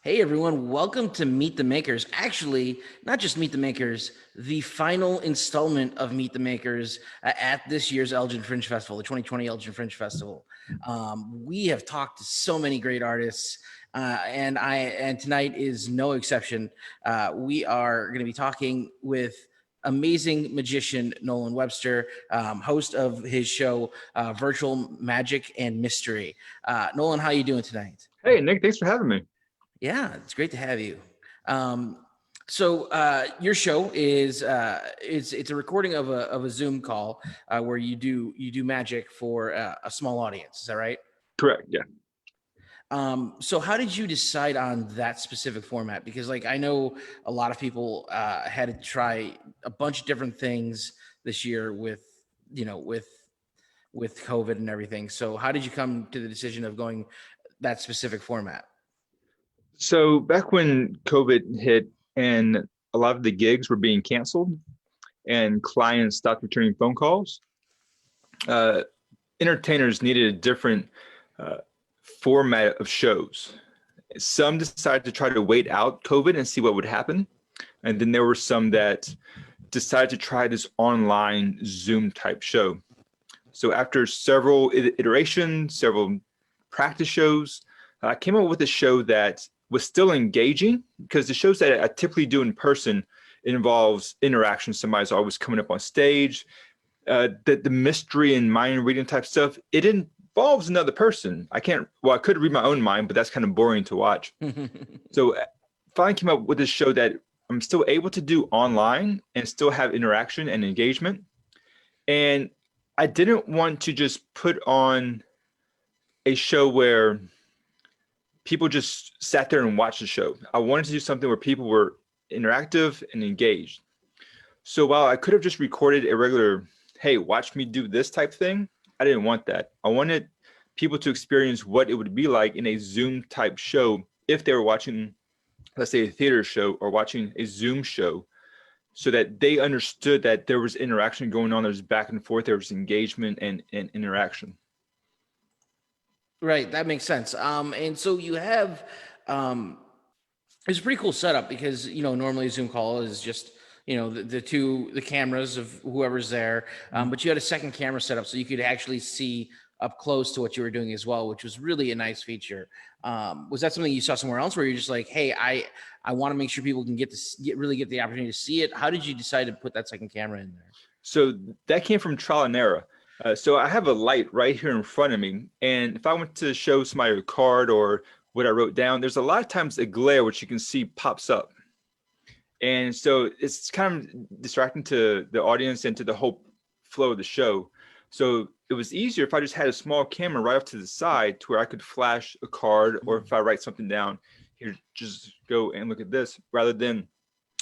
Hey everyone, welcome to Meet the Makers. Actually, not just Meet the Makers, the final installment of Meet the Makers at this year's Elgin Fringe Festival, the 2020 Elgin Fringe Festival. We have talked to so many great artists, and tonight is no exception. We are going to be talking with amazing magician Nolan Webster, host of his show Virtual Magic and Mystery. Nolan, how are you doing tonight? Hey, Nick, thanks for having me. Yeah, it's great to have you. So your show is it's a recording of a Zoom call where you do magic for a small audience. Is that right? Correct. Yeah. So how did you decide on that specific format? Because like I know a lot of people had to try a bunch of different things this year with you know with COVID and everything. So how did you come to the decision of going that specific format? So back when COVID hit and a lot of the gigs were being canceled and clients stopped returning phone calls, uh, entertainers needed a different uh, format of shows. Some decided to try to wait out COVID and see what would happen. And then there were some that decided to try this online Zoom type show. So after several iterations, several practice shows, I came up with a show that was still engaging because the shows that I typically do in person, it involves interaction. Somebody's always coming up on stage. The mystery and mind reading type stuff, it involves another person. I could read my own mind, but that's kind of boring to watch. So finally came up with this show that I'm still able to do online and still have interaction and engagement. And I didn't want to just put on a show where people just sat there and watched the show. I wanted to do something where people were interactive and engaged. So while I could have just recorded a regular, hey, watch me do this type thing, I didn't want that. I wanted people to experience what it would be like in a Zoom type show if they were watching, let's say, a theater show or watching a Zoom show, so that they understood that there was interaction going on, there was back and forth, there was engagement and interaction. Right, that makes sense. And so you have it's a pretty cool setup because normally a Zoom call is just the cameras of whoever's there, but you had a second camera set up so you could actually see up close to what you were doing as well, which was really a nice feature. Was that something you saw somewhere else where you're just like, hey, I want to make sure people can really get the opportunity to see it? How did you decide to put that second camera in there? So that came from trial and error. So I have a light right here in front of me, and if I went to show somebody a card or what I wrote down, there's a lot of times a glare which you can see pops up. And so it's kind of distracting to the audience and to the whole flow of the show. So it was easier if I just had a small camera right off to the side to where I could flash a card, or if I write something down, here, just go and look at this, rather than,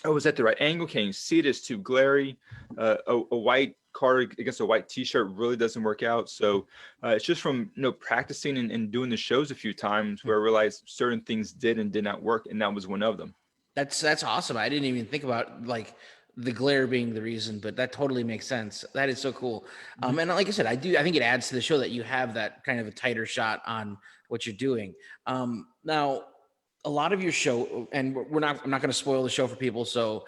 oh, is that the right angle? Can you see it? It's too glary. A white card against a white t-shirt really doesn't work out. So it's just from practicing and doing the shows a few times where I realized certain things did and did not work, and that was one of them. That's awesome. I didn't even think about like the glare being the reason, but that totally makes sense. That is so cool. And like I said, I think it adds to the show that you have that kind of a tighter shot on what you're doing. Now, a lot of your show, and I'm not going to spoil the show for people, so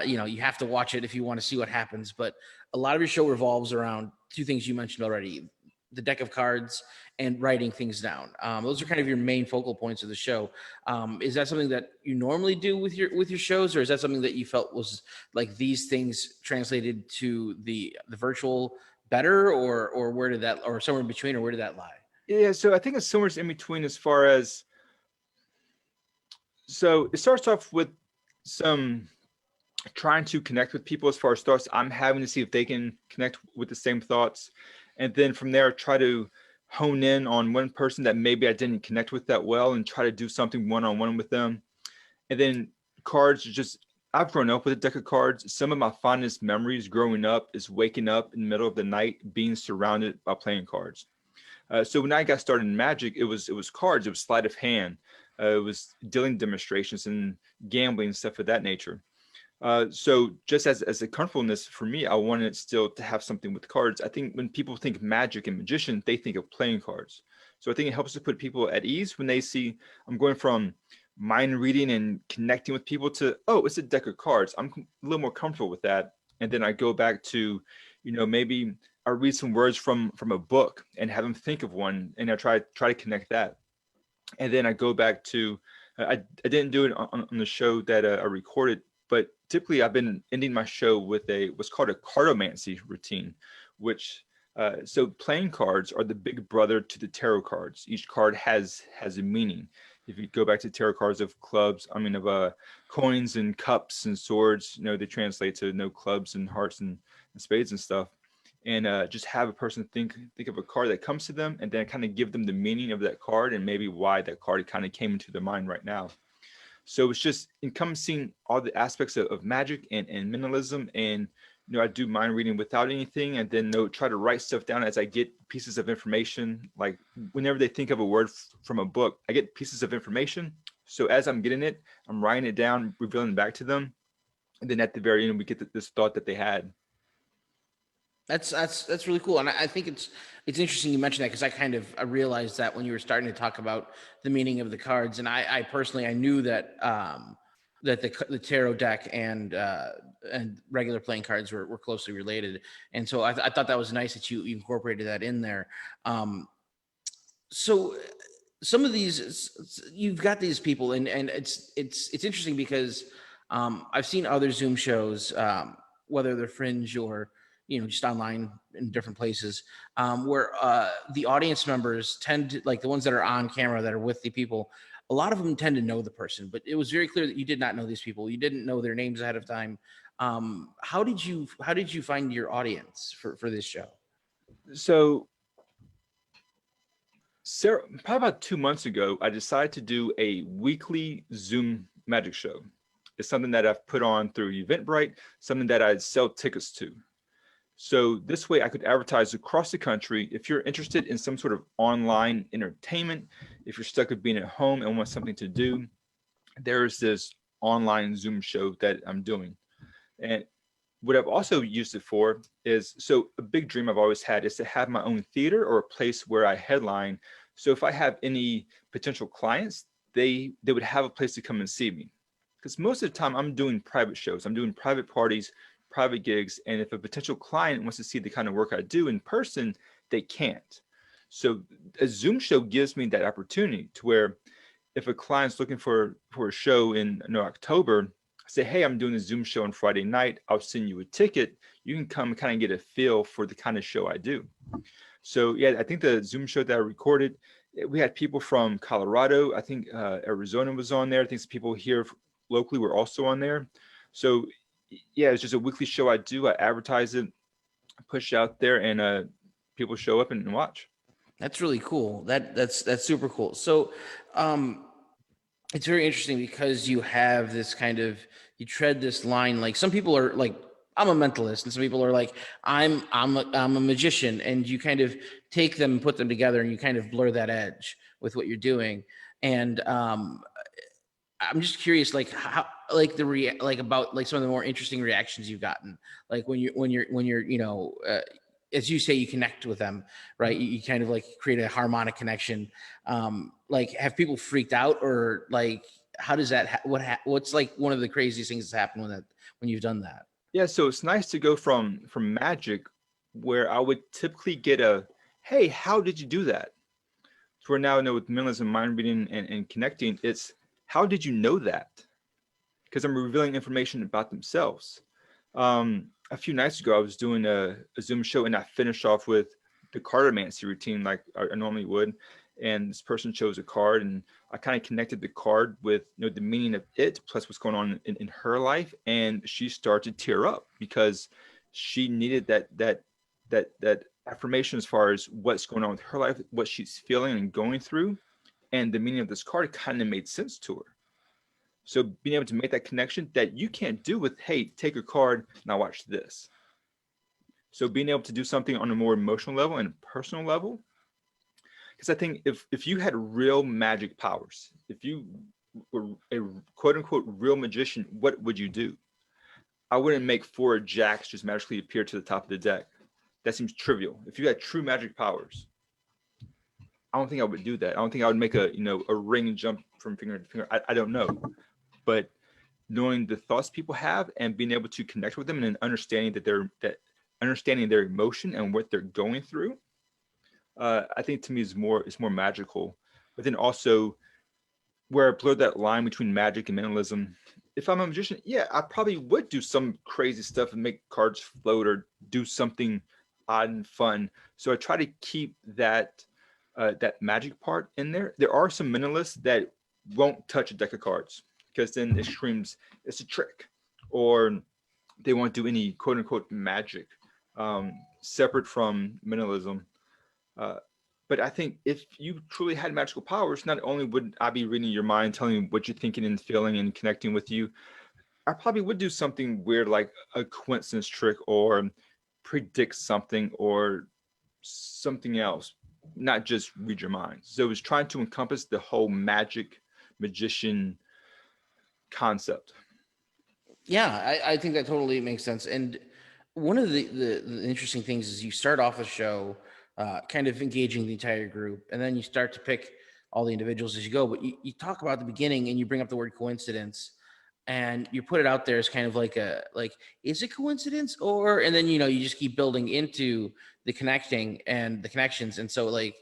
you have to watch it if you want to see what happens. But a lot of your show revolves around two things you mentioned already: the deck of cards and writing things down. Those are kind of your main focal points of the show. Is that something that you normally do with your shows, or is that something that you felt was like these things translated to the virtual better, or where did that, or somewhere in between, or where did that lie? Yeah, so I think it's somewhere in between as far as, so it starts off with some trying to connect with people as far as thoughts I'm having to see if they can connect with the same thoughts. And then from there, try to hone in on one person that maybe I didn't connect with that well and try to do something one-on-one with them. And then cards, just, I've grown up with a deck of cards. Some of my fondest memories growing up is waking up in the middle of the night, being surrounded by playing cards. So when I got started in Magic, it was cards, it was sleight of hand, it was dealing demonstrations and gambling and stuff of that nature. So just as a comfortableness for me, I wanted it still to have something with cards. I think when people think magic and magician, they think of playing cards. So I think it helps to put people at ease when they see I'm going from mind reading and connecting with people to, oh, it's a deck of cards. I'm a little more comfortable with that. And then I go back to, maybe I read some words from a book and have them think of one, and I try to connect that. And then I go back to, I didn't do it on the show that I recorded, but typically I've been ending my show with what's called a cartomancy routine, which so playing cards are the big brother to the tarot cards. Each card has a meaning. If you go back to tarot cards of clubs, I mean of coins and cups and swords, they translate to clubs and hearts and spades and stuff. And just have a person think of a card that comes to them, and then kind of give them the meaning of that card and maybe why that card kind of came into their mind right now. So it's just encompassing all the aspects of magic and minimalism. And I do mind reading without anything, and then try to write stuff down as I get pieces of information. Like whenever they think of a word from a book, I get pieces of information. So as I'm getting it, I'm writing it down, revealing it back to them, and then at the very end we get this thought that they had. That's really cool, and I think it's interesting you mentioned that, because I realized that when you were starting to talk about the meaning of the cards, and I personally I knew that that the tarot deck and regular playing cards were closely related, and so I thought that was nice that you incorporated that in there. So some of these, you've got these people, and it's interesting because I've seen other Zoom shows, whether they're Fringe or just online in different places, where the audience members tend to, like the ones that are on camera that are with the people, a lot of them tend to know the person, but it was very clear that you did not know these people. You didn't know their names ahead of time. How did you find your audience for this show? So Sarah, probably about 2 months ago, I decided to do a weekly Zoom magic show. It's something that I've put on through Eventbrite, something that I sell tickets to. So this way I could advertise across the country. If you're interested in some sort of online entertainment, if you're stuck with being at home and want something to do, there's this online Zoom show that I'm doing. And what I've also used it for is, so a big dream I've always had is to have my own theater or a place where I headline. So if I have any potential clients, they would have a place to come and see me. Because most of the time I'm doing private shows, I'm doing private parties, private gigs. And if a potential client wants to see the kind of work I do in person, they can't. So a Zoom show gives me that opportunity to where if a client's looking for a show in October, say, hey, I'm doing a Zoom show on Friday night. I'll send you a ticket. You can come and kind of get a feel for the kind of show I do. So yeah, I think the Zoom show that I recorded, we had people from Colorado. I think Arizona was on there. I think some people here locally were also on there. So yeah, it's just a weekly show I do. I advertise it, push it out there, and people show up and watch. That's really cool. That's super cool. So, it's very interesting because you have this kind of, you tread this line. Like some people are like, I'm a mentalist, and some people are like, I'm a magician, and you kind of take them and put them together, and you kind of blur that edge with what you're doing. And I'm just curious, like how, like like about like some of the more interesting reactions you've gotten, like when you're as you say, you connect with them, right? You kind of like create a harmonic connection. Like, have people freaked out, or like how does that what's like one of the craziest things that's happened when you've done that? Yeah, so it's nice to go from magic, where I would typically get a, hey, how did you do that? So we're now with minimalism, mind reading, and connecting. It's, how did you know that? Because I'm revealing information about themselves. A few nights ago, I was doing a Zoom show, and I finished off with the cartomancy routine like I normally would. And this person chose a card, and I kind of connected the card with the meaning of it, plus what's going on in her life, and she started to tear up because she needed that affirmation as far as what's going on with her life, what she's feeling and going through, and the meaning of this card kind of made sense to her. So being able to make that connection that you can't do with, hey, take a card, now watch this. So being able to do something on a more emotional level and personal level, because I think if you had real magic powers, if you were a quote unquote real magician, what would you do? I wouldn't make four jacks just magically appear to the top of the deck. That seems trivial. If you had true magic powers, I don't think I would do that. I don't think I would make a, a ring jump from finger to finger. I don't know. But knowing the thoughts people have and being able to connect with them and understanding that understanding their emotion and what they're going through, I think to me is more magical. But then also where I blur that line between magic and mentalism. If I'm a magician, yeah, I probably would do some crazy stuff and make cards float or do something odd and fun. So I try to keep that magic part in there. There are some mentalists that won't touch a deck of cards because then it screams it's a trick, or they won't do any quote unquote magic separate from mentalism. Uh, but I think if you truly had magical powers, not only would I be reading your mind, telling you what you're thinking and feeling and connecting with you, I probably would do something weird like a coincidence trick or predict something or something else, not just read your mind. So it was trying to encompass the whole magic magician concept. Yeah, I think that totally makes sense. And one of the interesting things is you start off a show kind of engaging the entire group, and then you start to pick all the individuals as you go. But you talk about the beginning and you bring up the word coincidence, and you put it out there as kind of like is it coincidence, or and then you just keep building into the connecting and the connections. And so like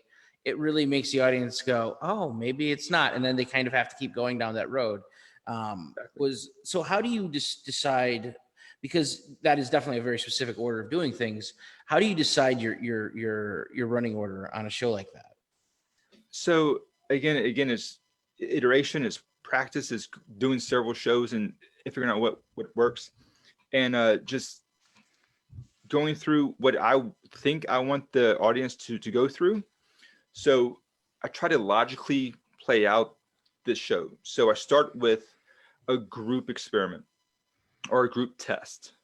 it really makes the audience go, oh, maybe it's not. And then they kind of have to keep going down that road. Exactly. Was so how do you decide, because that is definitely a very specific order of doing things. How do you decide your running order on a show like that? So again, it's iteration, it's practice, it's doing several shows and figuring out what works, and just going through what I think I want the audience to go through. So I try to logically play out this show. So I start with a group experiment or a group test.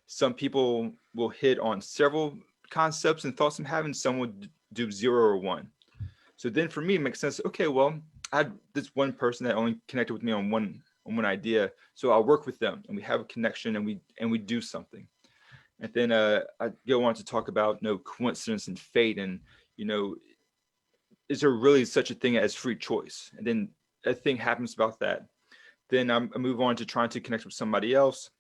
Some people will hit on several concepts and thoughts I'm having. Some will do 0 or 1. So then for me, it makes sense. Okay, well, I had this one person that only connected with me on one idea. So I'll work with them and we have a connection and we do something. And then I go on to talk about coincidence and fate and you know is there really such a thing as free choice? And then a thing happens about that. Then I move on to trying to connect with somebody else,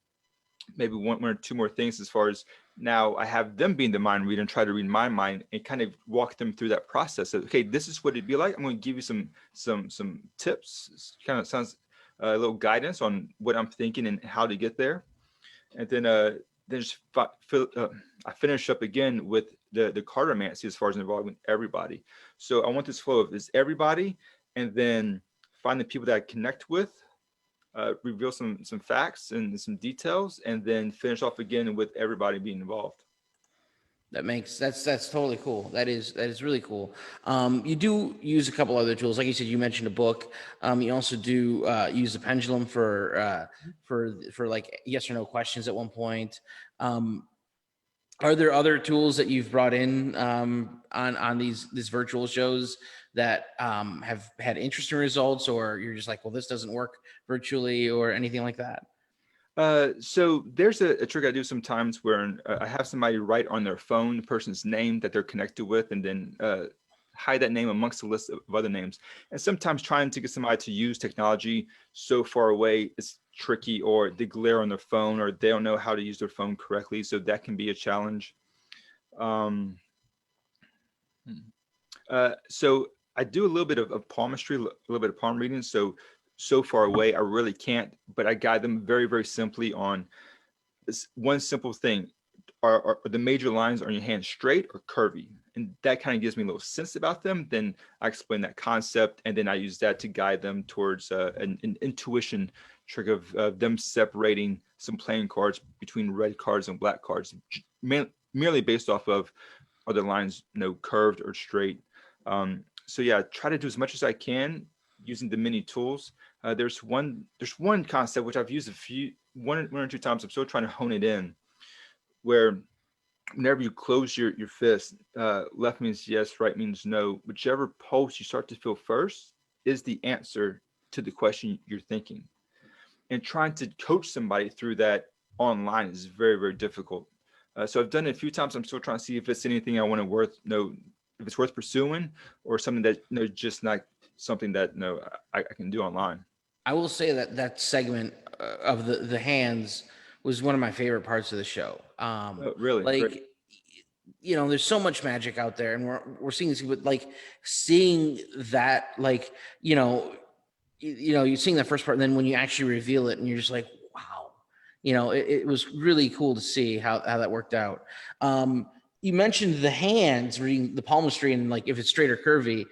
maybe one or two more things as far as now I have them being the mind reader and try to read my mind and kind of walk them through that process of, okay, this is what it'd be like. I'm going to give you some tips. It kind of sounds a little guidance on what I'm thinking and how to get there. And then just I finish up again with the cartomancy as far as involving everybody. So I want this flow of is everybody, and then find the people that I connect with, reveal some facts and some details, and then finish off again with everybody being involved. That's totally cool. That is really cool. You do use a couple other tools, like you said. You mentioned a book. You also do use the pendulum for like yes or no questions at one point. Um, are there other tools that you've brought in on these virtual shows that have had interesting results, or you're just like, well, this doesn't work virtually, or anything like that? So there's a trick I do sometimes where I have somebody write on their phone the person's name that they're connected with, and then hide that name amongst a list of other names. And sometimes trying to get somebody to use technology so far away is tricky, or they glare on their phone, or they don't know how to use their phone correctly. So that can be a challenge. Um, so I do a little bit of palmistry, a little bit of palm reading. So far away, I really can't, but I guide them very, very simply on this one simple thing. Are the major lines on your hand straight or curvy? And that kind of gives me a little sense about them. Then I explain that concept, and then I use that to guide them towards an intuition trick of them separating some playing cards between red cards and black cards, merely based off of are the lines curved or straight. So yeah, try to do as much as I can using the mini tools. There's one concept which I've used one or two times. I'm still trying to hone it in, where whenever you close your fist, left means yes, right means no. Whichever pulse you start to feel first is the answer to the question you're thinking. And trying to coach somebody through that online is very, very difficult. So I've done it a few times. I'm still trying to see if it's anything I want to worth if it's worth pursuing, or something that just not something that I can do online. I will say that that segment of the hands was one of my favorite parts of the show. Oh, really? Great. Like, there's so much magic out there, and we're seeing this, but like seeing that, like, you're seeing that first part, and then when you actually reveal it, and you're just like, wow, it was really cool to see how that worked out. You mentioned the hands reading the palmistry, and like if it's straight or curvy.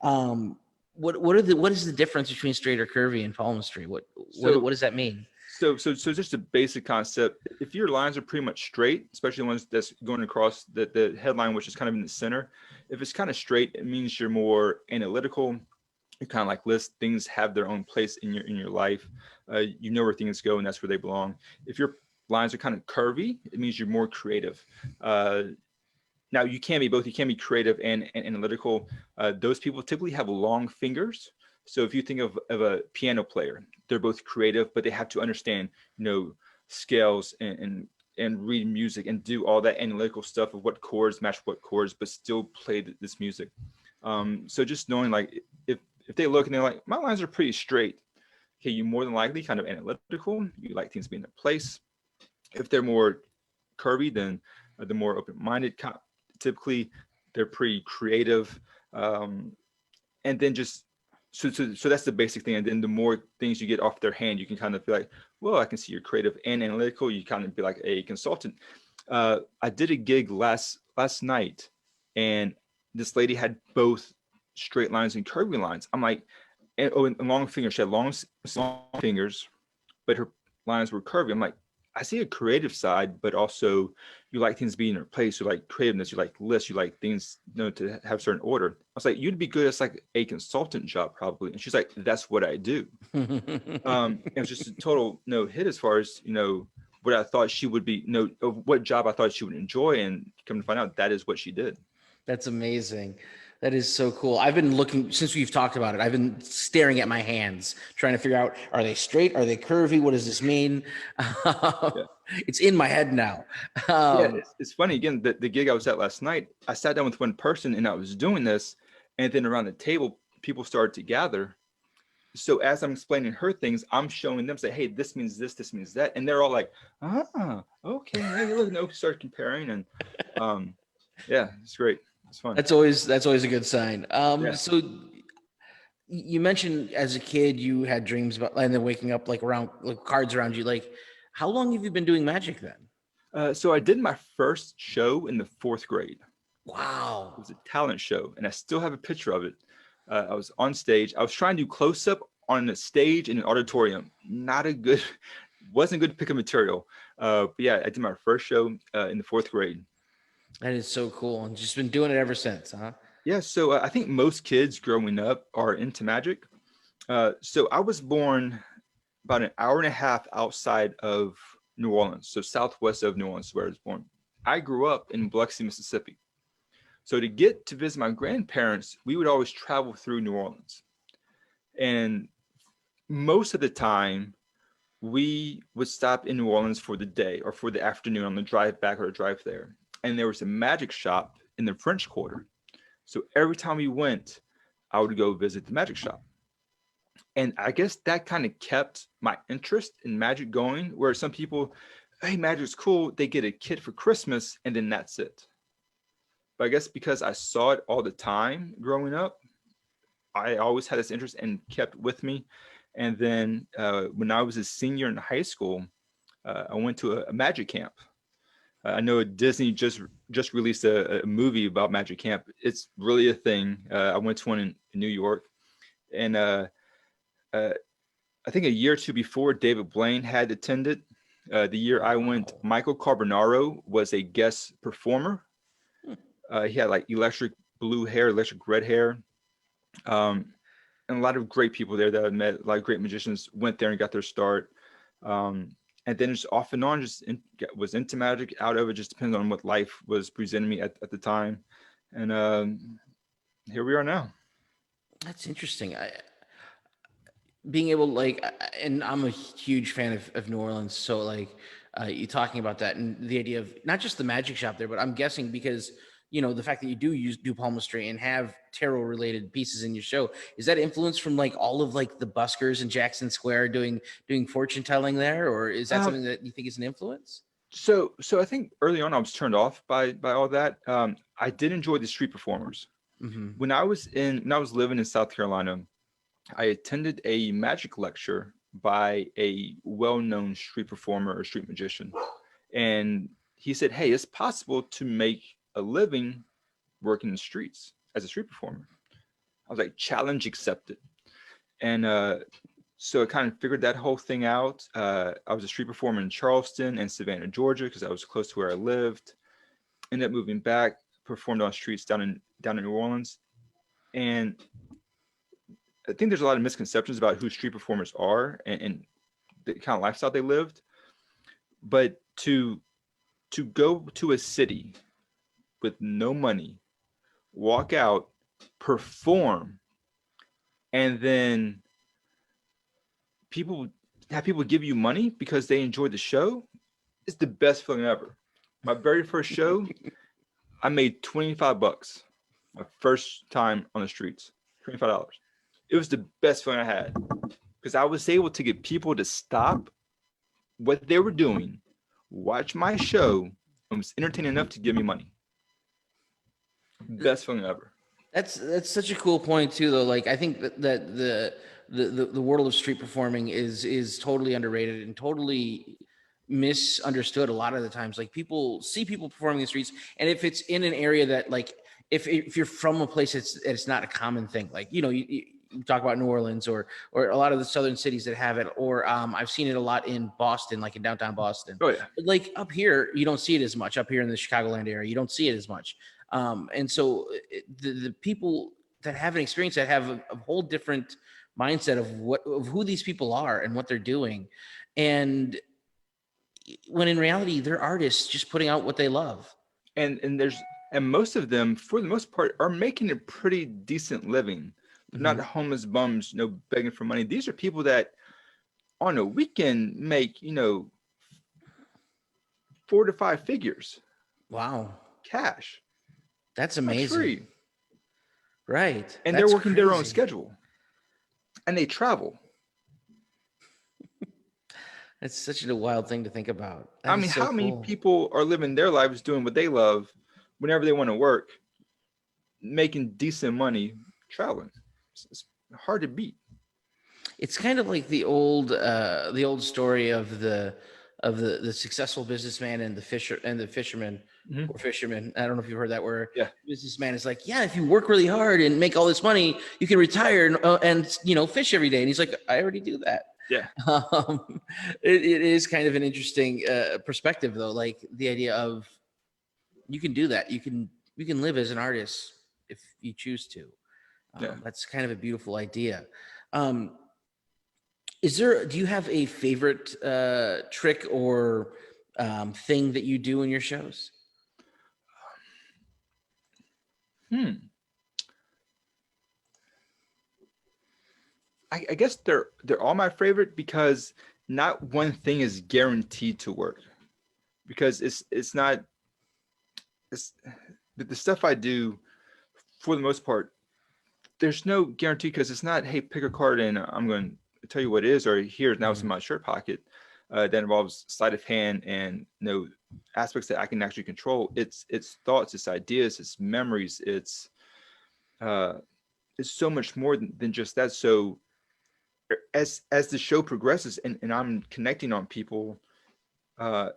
Um, what is the difference between straight or curvy and palmistry? What So does that mean? so just a basic concept. If your lines are pretty much straight, especially the ones that's going across the headline, which is kind of in the center, if it's kind of straight, it means you're more analytical. You kind of like list things have their own place in your life. You know where things go, and that's where they belong. If your lines are kind of curvy, it means you're more creative. Uh, Now you can be both. You can be creative and analytical. Those people typically have long fingers. So if you think of a piano player, they're both creative, but they have to understand, scales and read music and do all that analytical stuff of what chords match what chords, but still play this music. So just knowing, like, if they look and they're like, my lines are pretty straight. Okay, you more than likely kind of analytical. You like things being in their place. If they're more curvy, then the more open-minded. Typically, they're pretty creative, and then just so that's the basic thing. And then the more things you get off their hand, you can kind of feel like, well, I can see you're creative and analytical. You kind of be like a consultant. I did a gig last night, and this lady had both straight lines and curvy lines. I'm like, and long fingers. She had long fingers, but her lines were curvy. I'm like, I see a creative side, but also you like things being in their place. You like creativeness. You like lists. You like things, to have certain order. I was like, you'd be good as like a consultant job probably. And she's like, that's what I do. It was just a total hit as far as what I thought she would be, of what job I thought she would enjoy, and come to find out that is what she did. That's amazing. That is so cool. I've been looking since we've talked about it. I've been staring at my hands, trying to figure out, are they straight? Are they curvy? What does this mean? Yeah. It's in my head now. Yeah, Um, it's funny. Again, the gig I was at last night, I sat down with one person and I was doing this, and then around the table, people started to gather. So as I'm explaining her things, I'm showing them, say, hey, this means this means that. And they're all like, okay. Hey, look, start comparing. And yeah, it's great. It's fun. that's always a good sign. Yeah. So you mentioned as a kid you had dreams about, and then waking up like around, like cards around you. Like, how long have you been doing magic then? So I did my first show in the fourth grade. It Wow. was a talent show, and I still have a picture of it. I was on stage. I was trying to do close up on a stage in an auditorium. Not a good, wasn't good pick of material. But yeah, I did my first show in the fourth grade. That is so cool. And just been doing it ever since, huh? Yeah, so I think most kids growing up are into magic. So I was born about an hour and a half outside of New Orleans, so southwest of New Orleans, where I was born. I grew up in Biloxi, Mississippi. So to get to visit my grandparents, we would always travel through New Orleans. And most of the time, we would stop in New Orleans for the day or for the afternoon on the drive back or the drive there. And there was a magic shop in the French Quarter. So every time we went, I would go visit the magic shop. And I guess that kind of kept my interest in magic going, where some people, hey, magic's cool. They get a kit for Christmas and then that's it. But I guess because I saw it all the time growing up, I always had this interest and kept with me. And then when I was a senior in high school, I went to a magic camp. I know Disney just released a movie about magic camp. It's really a thing. I went to one in New York, and uh, I think a year or two before, David Blaine had attended. The year I went, Michael Carbonaro was a guest performer. He had like electric blue hair, electric red hair, and a lot of great people there that I met. A lot of great magicians went there and got their start. And then just off and on, was into magic. Out of it, just depends on what life was presenting me at the time. And here we are now. That's interesting. Being able, like, and I'm a huge fan of New Orleans, so like you talking about that and the idea of not just the magic shop there, but I'm guessing because the fact that you do palmistry and have tarot related pieces in your show, is that influence from like all of like the buskers in Jackson Square doing fortune telling there, or is that Um, something that you think is an influence? so I think early on I was turned off by all that. I did enjoy the street performers. Hmm. When I was living in South Carolina, I attended a magic lecture by a well-known street performer or street magician, and he said, "Hey, it's possible to make a living working the streets as a street performer." I was like, "Challenge accepted." And so I kind of figured that whole thing out. I was a street performer in Charleston and Savannah, Georgia, because I was close to where I lived. Ended up moving back, performed on streets down in New Orleans, and I think there's a lot of misconceptions about who street performers are and the kind of lifestyle they lived. But to go to a city with no money, walk out, perform, and then people have people give you money because they enjoyed the show is the best feeling ever. My very first show, I made $25. My first time on the streets, $25. It was the best feeling I had because I was able to get people to stop what they were doing, watch my show, and was entertaining enough to give me money. Best feeling ever. That's such a cool point too, though. Like I think that the world of street performing is totally underrated and totally misunderstood a lot of the times. Like people see people performing in the streets, and if it's in an area that like if you're from a place it's not a common thing. Like you talk about New Orleans or a lot of the southern cities that have it, or I've seen it a lot in Boston, like in downtown Boston. Oh yeah. But like up here, you don't see it as much. Up here in the Chicagoland area, you don't see it as much. And so the people that have an experience that have a whole different mindset of who these people are and what they're doing, and when in reality they're artists just putting out what they love. And most of them, for the most part, are making a pretty decent living. They're not Hmm. homeless bums, begging for money. These are people that on a weekend make, 4 to 5 figures Wow, cash, that's tax amazing. free. Right, And they're that's working their own crazy. schedule. And they travel. That's such a wild thing to think about. I That is mean, so how many cool. people are living their lives doing what they love whenever they want to work, making decent money, traveling? It's hard to beat. It's kind of like the old story of the successful businessman and the fisherman Mhm. or fisherman. I don't know if you've heard that, where Yeah. businessman is like, yeah, if you work really hard and make all this money, you can retire and fish every day. And he's like, I already do that. Yeah. Um, it is kind of an interesting perspective, though. Like the idea of you can do that. You can live as an artist if you choose to. Yeah. That's kind of a beautiful idea. Um, do you have a favorite trick or thing that you do in your shows? Hmm. I guess they're all my favorite because not one thing is guaranteed to work. Because it's not it's the stuff I do for the most part, there's no guarantee because it's not, hey, pick a card and I'm going to tell you what it is, or here now it's in Mhm. my shirt pocket. That involves sleight of hand and aspects that I can actually control. It's thoughts, it's ideas, it's memories, uh, it's so much more than just that. So as the show progresses and I'm connecting on people, uh,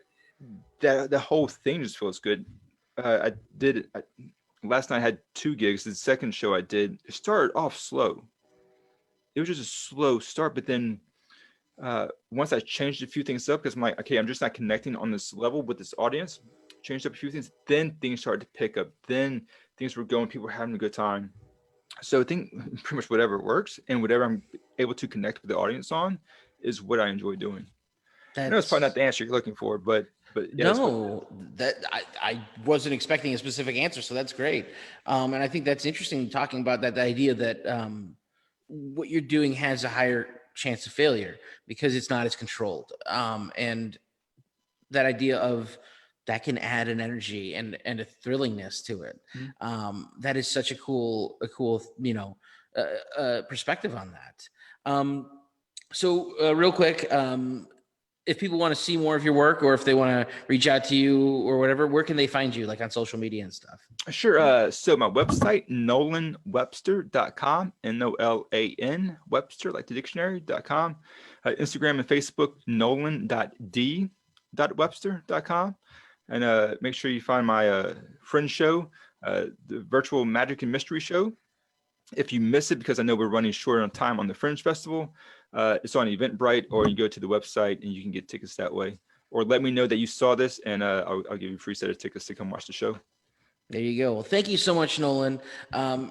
that the whole thing just feels good. I did last night. I had 2 gigs. The second show I did, it started off slow. It was just a slow start, but then once I changed a few things up because I'm like, okay, I'm just not connecting on this level with this audience. Changed up a few things, then things started to pick up. Then things were going. People were having a good time. So I think pretty much whatever works and whatever I'm able to connect with the audience on is what I enjoy doing. I know it's probably not That's the answer you're looking for, but yeah, that's what. no, that I wasn't expecting a specific answer, so that's great. And I think that's interesting talking about that the idea that what you're doing has a higher chance of failure because it's not as controlled. And that idea of that can add an energy and a thrillingness to it. Mhm. That is such a cool perspective on that. Real quick, if people want to see more of your work, or if they want to reach out to you or whatever, where can they find you, like on social media and stuff? Sure. So my website, nolanwebster.com, Nolan Webster, like the dictionary.com. Instagram and Facebook, nolan.d.webster.com. And make sure you find my Fringe show, the virtual magic and mystery show. If you miss it, because I know we're running short on time on the Fringe Festival, it's on Eventbrite, or you go to the website and you can get tickets that way. Or let me know that you saw this, and I'll give you a free set of tickets to come watch the show. There you go. Well, thank you so much, Nolan.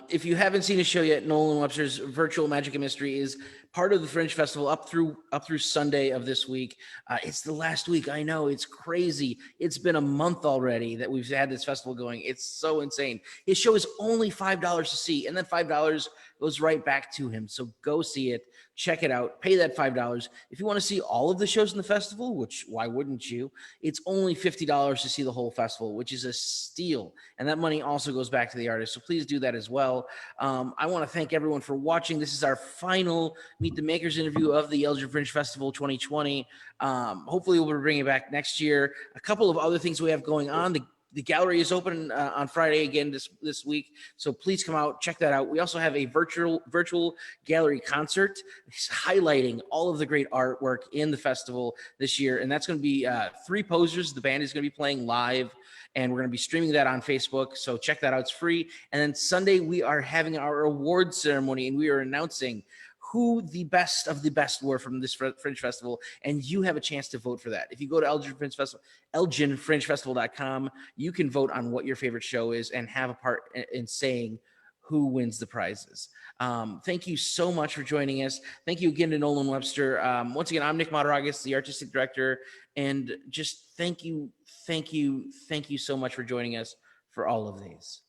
If you haven't seen a show yet, Nolan Webster's Virtual Magic and Mystery is part of the Fringe Festival up through Sunday of this week. It's the last week. I know, it's crazy. It's been a month already that we've had this festival going. It's so insane. His show is only $5 to see, and then $5 goes right back to him. So go see it. Check it out. Pay that $5. If you want to see all of the shows in the festival, which why wouldn't you? It's only $50 to see the whole festival, which is a steal. And that money also goes back to the artist. So please do that as well. I want to thank everyone for watching. This is our final Meet the Makers interview of the Elgin Fringe Festival 2020. Hopefully we'll bring it back next year. A couple of other things we have going on. The gallery is open on Friday again this week, so please come out, check that out. We also have a virtual gallery concert highlighting all of the great artwork in the festival this year, and that's going to be 3 posers. The band is going to be playing live, and we're going to be streaming that on Facebook, so check that out. It's free. And then Sunday, we are having our awards ceremony, and we are announcing who the best of the best were from this Fringe Festival, and you have a chance to vote for that. If you go to elginfringefestival.com, you can vote on what your favorite show is and have a part in saying who wins the prizes. Thank you so much for joining us. Thank you again to Nolan Webster. Once again, I'm Nick Mataragis, the artistic director, and just thank you so much for joining us for all of these.